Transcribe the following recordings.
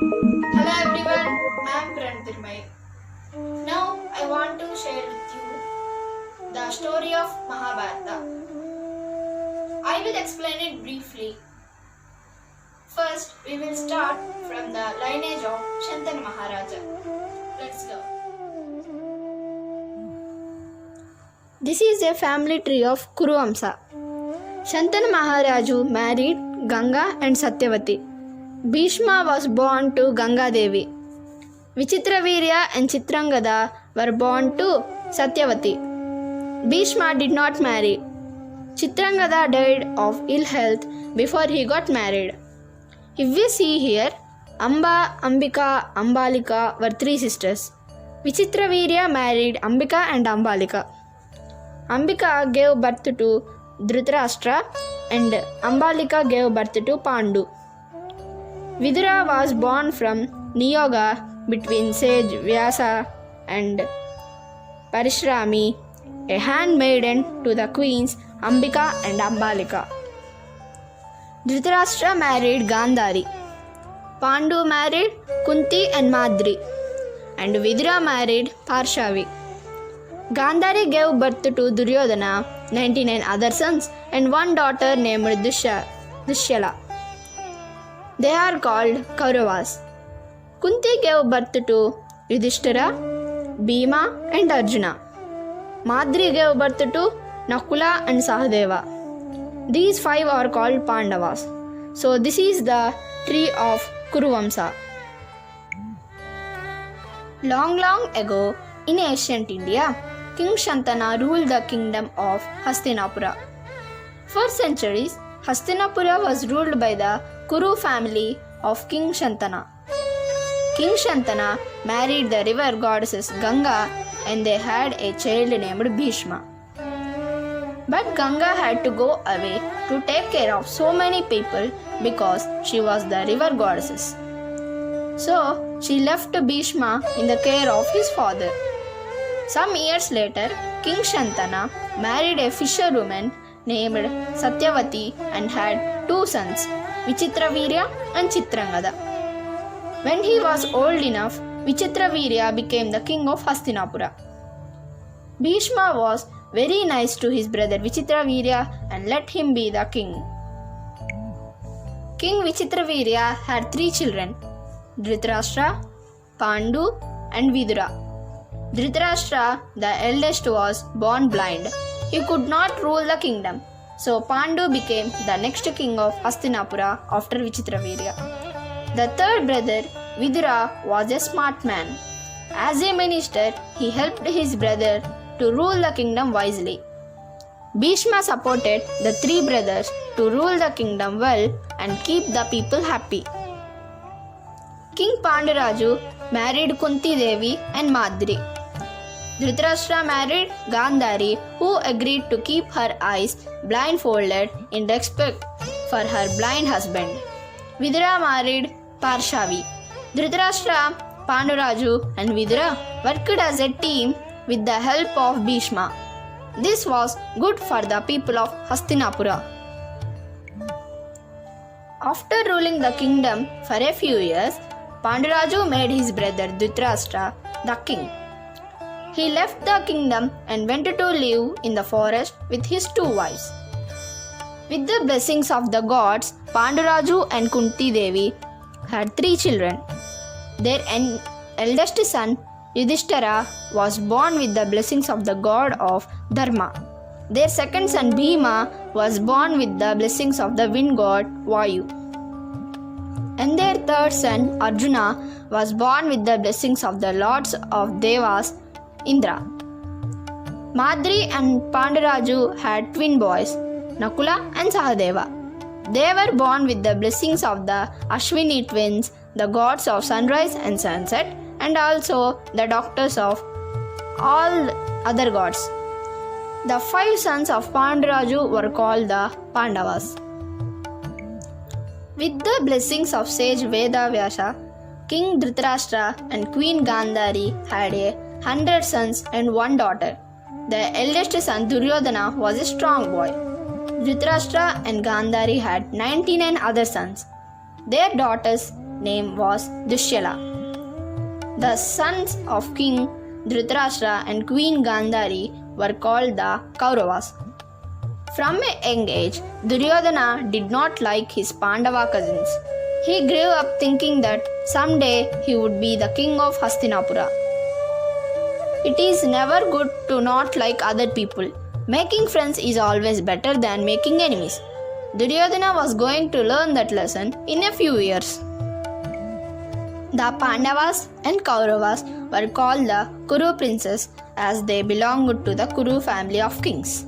Hello everyone, I am Prantirmay. Now I want to share with you the story of Mahabharata. I will explain it briefly. First, we will start from the lineage of Shantanu Maharaja. Let's go. This is a family tree of Kuru Vamsa. Shantanu Maharaju married Ganga and Satyavati. Bhishma was born to Ganga Devi. Vichitravirya and Chitrangada were born to Satyavati. Bhishma did not marry. Chitrangada died of ill health before he got married. If we see here, Amba, Ambika, Ambalika were three sisters. Vichitravirya married Ambika and Ambalika. Ambika gave birth to Dhritarashtra and Ambalika gave birth to Pandu. Vidura was born from Niyoga between sage Vyasa and Parishrami, a handmaiden to the queens Ambika and Ambalika. Dhritarashtra married Gandhari. Pandu married Kunti and Madri, and Vidura married Parshavi. Gandhari gave birth to Duryodhana, 99 other sons, and one daughter named Dushyala. They are called Kauravas. Kunti gave birth to Yudhishthira, Bhima, and Arjuna. Madri gave birth to Nakula and Sahadeva. These five are called Pandavas. So this is the tree of Kuru Vamsa. Long ago, in ancient India, King Shantana ruled the kingdom of Hastinapura. For centuries, Hastinapura was ruled by the Kuru family of King Shantana. King Shantana married the river goddess Ganga and they had a child named Bhishma. But Ganga had to go away to take care of so many people because she was the river goddess. So she left Bhishma in the care of his father. Some years later, King Shantana married a fisherwoman named Satyavati and had two sons, Vichitravirya and Chitrangada. When he was old enough, Vichitravirya became the king of Hastinapura. Bhishma was very nice to his brother Vichitravirya and let him be the king. King Vichitravirya had three children, Dhritarashtra, Pandu and Vidura. Dhritarashtra, the eldest, was born blind. He could not rule the kingdom. So Pandu became the next king of Hastinapura after Vichitravirya. The third brother, Vidura, was a smart man. As a minister, he helped his brother to rule the kingdom wisely. Bhishma supported the three brothers to rule the kingdom well and keep the people happy. King Panduraju married Kunti Devi and Madri. Dhritarashtra married Gandhari, who agreed to keep her eyes blindfolded in respect for her blind husband. Vidura married Parshavi. Dhritarashtra, Panduraju and Vidura worked as a team with the help of Bhishma. This was good for the people of Hastinapura. After ruling the kingdom for a few years, Panduraju made his brother Dhritarashtra the king. He left the kingdom and went to live in the forest with his two wives. With the blessings of the gods, Panduraju and Kunti Devi had three children. Their eldest son, Yudhishthira, was born with the blessings of the god of Dharma. Their second son, Bhima, was born with the blessings of the wind god Vayu. And their third son, Arjuna, was born with the blessings of the lords of Devas, Indra. Madri and Panduraju had twin boys, Nakula and Sahadeva. They were born with the blessings of the Ashwini twins, the gods of sunrise and sunset, and also the doctors of all other gods. The five sons of Panduraju were called the Pandavas. With the blessings of sage Veda Vyasa, King Dhritarashtra and Queen Gandhari had 100 sons and one daughter. The eldest son Duryodhana was a strong boy. Dhritarashtra and Gandhari had 99 other sons. Their daughters name was Dushyala. The sons of King Dhritarashtra and Queen Gandhari were called the Kauravas. From a young age, Duryodhana did not like his Pandava cousins. He grew up thinking that someday he would be the king of Hastinapura. It is never good to not like other people. Making friends is always better than making enemies. Duryodhana was going to learn that lesson in a few years. The Pandavas and Kauravas were called the Kuru princes as they belonged to the Kuru family of kings.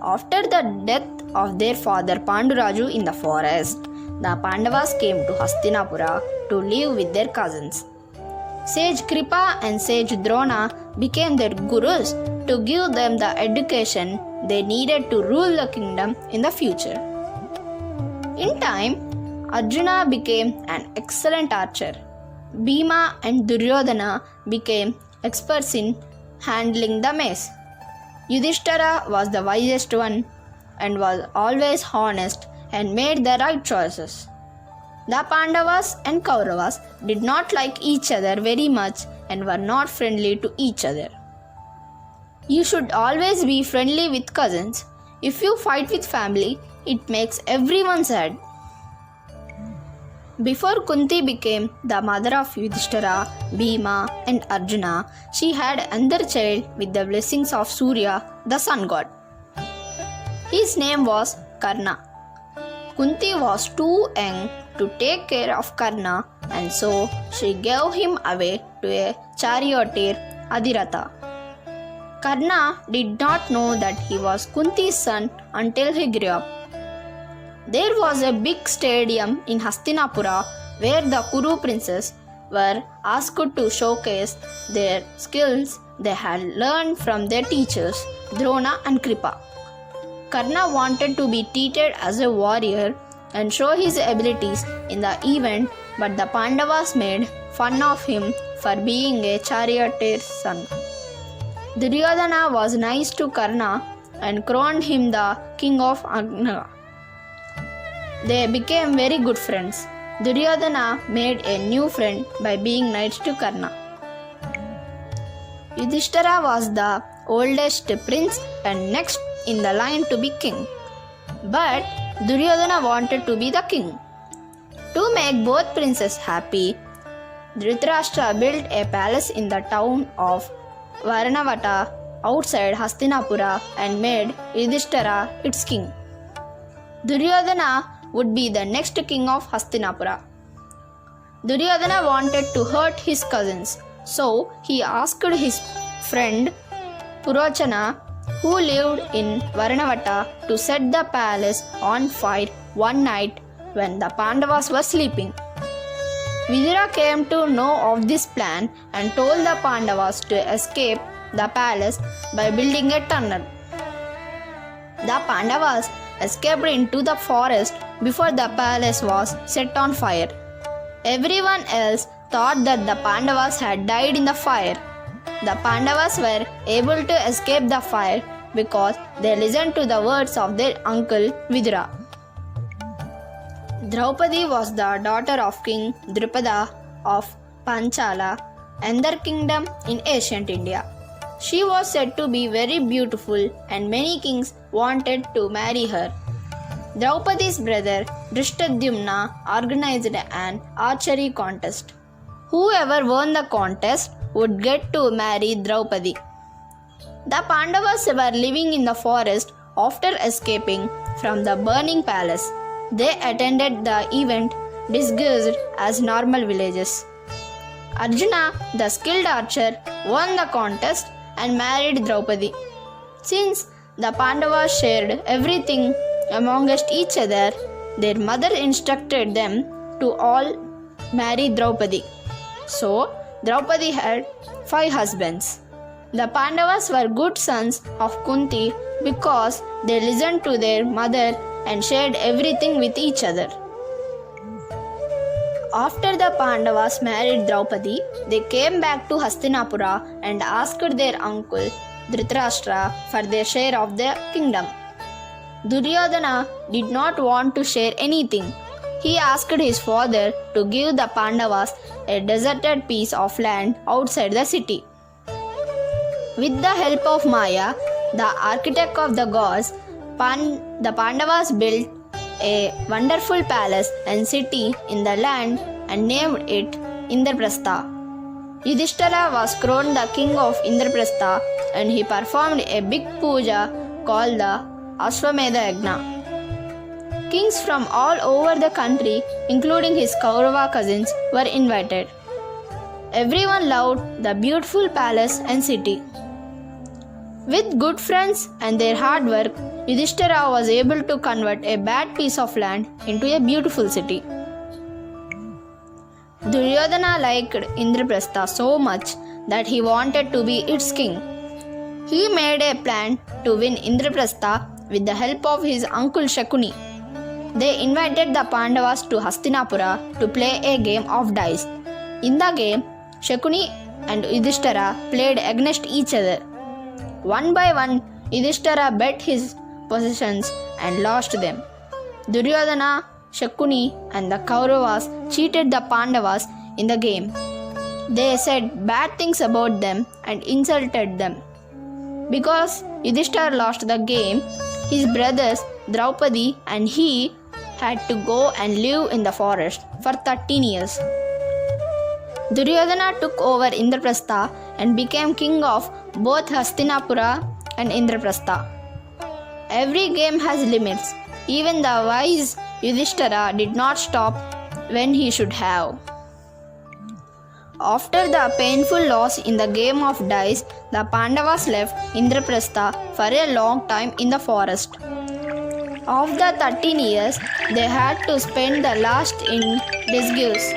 After the death of their father Panduraju in the forest, the Pandavas came to Hastinapura to live with their cousins. Sage Kripa and Sage Drona became their gurus to give them the education they needed to rule the kingdom in the future. In time, Arjuna became an excellent archer. Bhima and Duryodhana became experts in handling the mace. Yudhishthira was the wisest one and was always honest and made the right choices. The Pandavas and Kauravas did not like each other very much and were not friendly to each other. You should always be friendly with cousins. If you fight with family, it makes everyone sad. Before Kunti became the mother of Yudhishthira, Bhima and Arjuna, she had another child with the blessings of Surya, the sun god. His name was Karna. Kunti was too young to take care of Karna and so she gave him away to a charioteer, Adhiratha. Karna did not know that he was Kunti's son until he grew up. There was a big stadium in Hastinapura where the Kuru princes were asked to showcase their skills they had learned from their teachers, Drona and Kripa. Karna wanted to be treated as a warrior and show his abilities in the event, but the Pandavas made fun of him for being a charioteer's son. Duryodhana was nice to Karna and crowned him the king of Agna. They became very good friends. Duryodhana made a new friend by being nice to Karna. Yudhishthira was the oldest prince and next in the line to be king. But Duryodhana wanted to be the king. To make both princes happy, Dhritarashtra built a palace in the town of Varanavata outside Hastinapura and made Yudhishthira its king. Duryodhana would be the next king of Hastinapura. Duryodhana wanted to hurt his cousins, so he asked his friend Purochana, who lived in Varanavata, to set the palace on fire one night when the Pandavas were sleeping. Vidura came to know of this plan and told the Pandavas to escape the palace by building a tunnel. The Pandavas escaped into the forest before the palace was set on fire. Everyone else thought that the Pandavas had died in the fire. The Pandavas were able to escape the fire because they listened to the words of their uncle Vidura. Draupadi was the daughter of King Drupada of Panchala, another kingdom in ancient India. She was said to be very beautiful and many kings wanted to marry her. Draupadi's brother Drishtadyumna organized an archery contest. Whoever won the contest would get to marry Draupadi. The Pandavas were living in the forest after escaping from the burning palace. They attended the event disguised as normal villagers. Arjuna, the skilled archer, won the contest and married Draupadi. Since the Pandavas shared everything amongst each other, their mother instructed them to all marry Draupadi. So, Draupadi had 5 husbands. The Pandavas were good sons of Kunti because they listened to their mother and shared everything with each other. After the Pandavas married Draupadi, they came back to Hastinapura and asked their uncle Dhritarashtra for their share of the kingdom. Duryodhana did not want to share anything. he asked his father to give the Pandavas a deserted piece of land outside the city. With the help of Maya, the architect of the gods, the Pandavas built a wonderful palace and city in the land and named it Indraprastha. Yudhishthira was crowned the king of Indraprastha and he performed a big puja called the Ashwamedha Yagna. Kings from all over the country, including his Kaurava cousins, were invited. Everyone loved the beautiful palace and city. With good friends and their hard work, Yudhishthira was able to convert a bad piece of land into a beautiful city. Duryodhana liked Indraprastha so much that he wanted to be its king. He made a plan to win Indraprastha with the help of his uncle Shakuni. They invited the Pandavas to Hastinapura to play a game of dice. In the game, Shakuni and Yudhishthira played against each other. One by one, Yudhishthira bet his possessions and lost them. Duryodhana, Shakuni and the Kauravas cheated the Pandavas in the game. They said bad things about them and insulted them. Because Yudhishthira lost the game, his brothers Draupadi and he had to go and live in the forest for 13 years. Duryodhana took over Indraprastha and became king of both Hastinapura and Indraprastha. Every game has limits. Even the wise Yudhishthira did not stop when he should have. After the painful loss in the game of dice, the Pandavas left Indraprastha for a long time in the forest. Of the 13 years, they had to spend the last in disguise.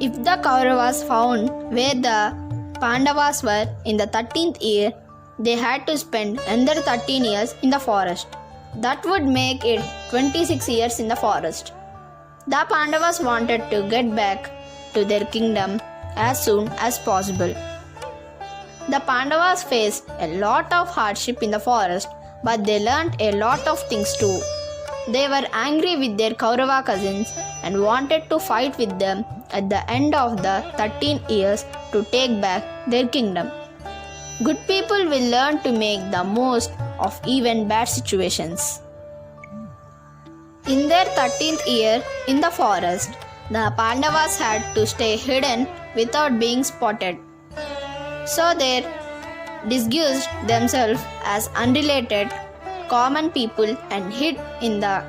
If the Kauravas found where the Pandavas were in the 13th year, they had to spend another 13 years in the forest. That would make it 26 years in the forest. The Pandavas wanted to get back to their kingdom as soon as possible. The Pandavas faced a lot of hardship in the forest, but they learnt a lot of things too. They were angry with their Kaurava cousins and wanted to fight with them at the end of the 13 years to take back their kingdom. Good people will learn to make the most of even bad situations. In their 13th year in the forest, the Pandavas had to stay hidden without being spotted. So they disguised themselves as unrelated common people and hid in the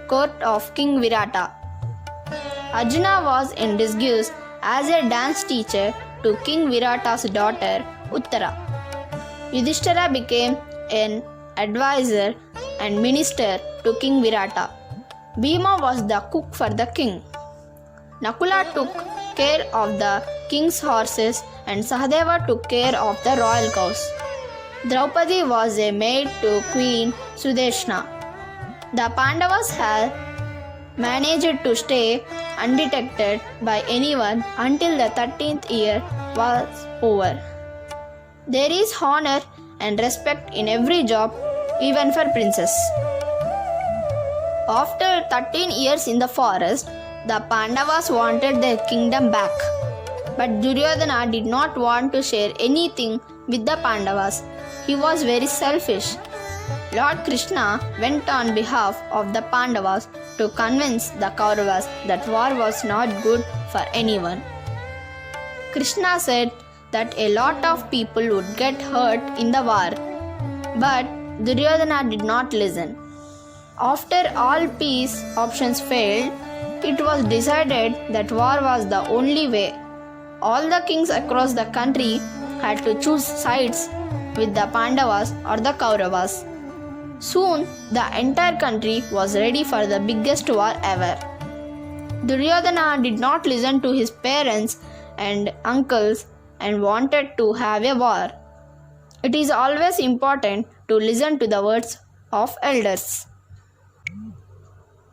court of King Virata. Arjuna was in disguise as a dance teacher to King Virata's daughter Uttara. Yudhishthira became an advisor and minister to King Virata. Bhima was the cook for the king. Nakula took care of the king's horses and Sahadeva took care of the royal cows. Draupadi was a maid to Queen Sudeshna. The Pandavas had managed to stay undetected by anyone until the 13th year was over. There is honor and respect in every job, even for princes. After 13 years in the forest, the Pandavas wanted their kingdom back. But Duryodhana did not want to share anything with the Pandavas. He was very selfish. Lord Krishna went on behalf of the Pandavas to convince the Kauravas that war was not good for anyone. Krishna said that a lot of people would get hurt in the war, but Duryodhana did not listen. After all peace options failed, it was decided that war was the only way. All the kings across the country had to choose sides with the Pandavas or the Kauravas. Soon, the entire country was ready for the biggest war ever. Duryodhana did not listen to his parents and uncles and wanted to have a war. It is always important to listen to the words of elders.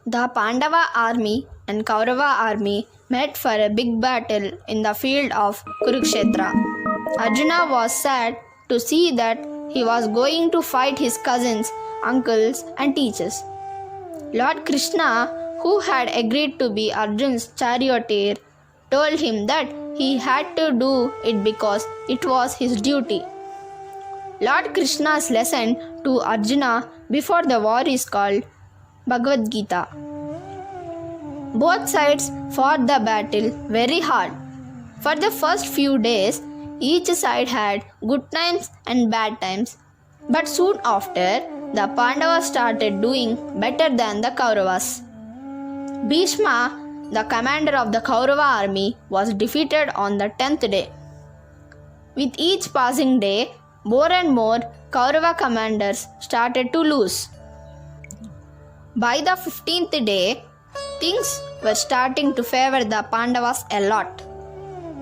The Pandava army and Kaurava army met for a big battle in the field of Kurukshetra. Arjuna was sad to see that he was going to fight his cousins, uncles and teachers. Lord Krishna, who who had agreed to be Arjun's charioteer, told him that he had to do it because it was his duty. Lord Krishna's lesson to Arjuna before the war is called Bhagavad Gita. Both sides fought the battle very hard. For the first few days, each side had good times and bad times. But soon after, the Pandavas started doing better than the Kauravas. Bhishma, the commander of the Kaurava army, was defeated on the 10th day. With each passing day, more and more Kaurava commanders started to lose. By the 15th day, things were starting to favor the Pandavas a lot.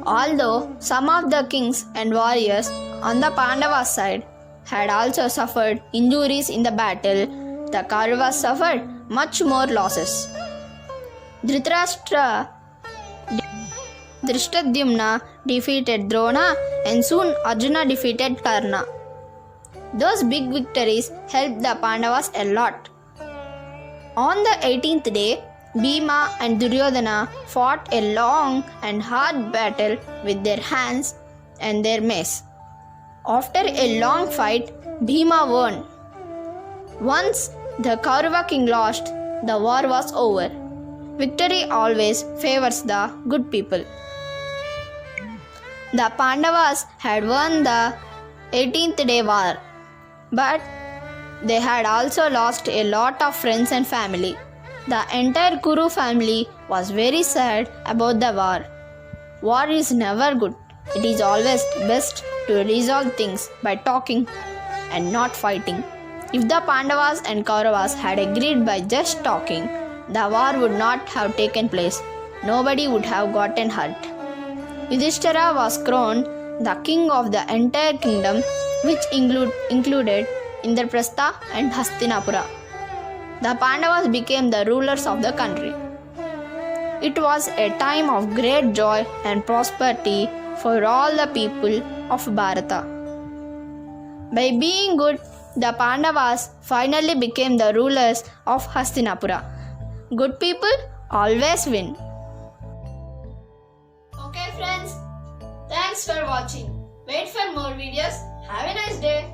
Although some of the kings and warriors on the Pandava side had also suffered injuries in the battle, the Kauravas suffered much more losses. Drishtadyumna defeated Drona and soon Arjuna defeated Karna. Those big victories helped the Pandavas a lot. On the 18th day, Bhima and Duryodhana fought a long and hard battle with their hands and their mace. After a long fight, Bhima won. Once the Kaurava king lost, the war was over. Victory always favors the good people. The Pandavas had won the 18th day war, but they had also lost a lot of friends and family. The entire Kuru family was very sad about the war. War is never good. It is always best to resolve things by talking and not fighting. If the Pandavas and Kauravas had agreed by just talking, the war would not have taken place. Nobody would have gotten hurt. Yudhishthira was crowned the king of the entire kingdom, which included Indraprastha and Hastinapura. The Pandavas became the rulers of the country. It was a time of great joy and prosperity for all the people of Bharata. By being good, the Pandavas finally became the rulers of Hastinapura. Good people always win. Okay friends, thanks for watching. Wait for more videos. Have a nice day.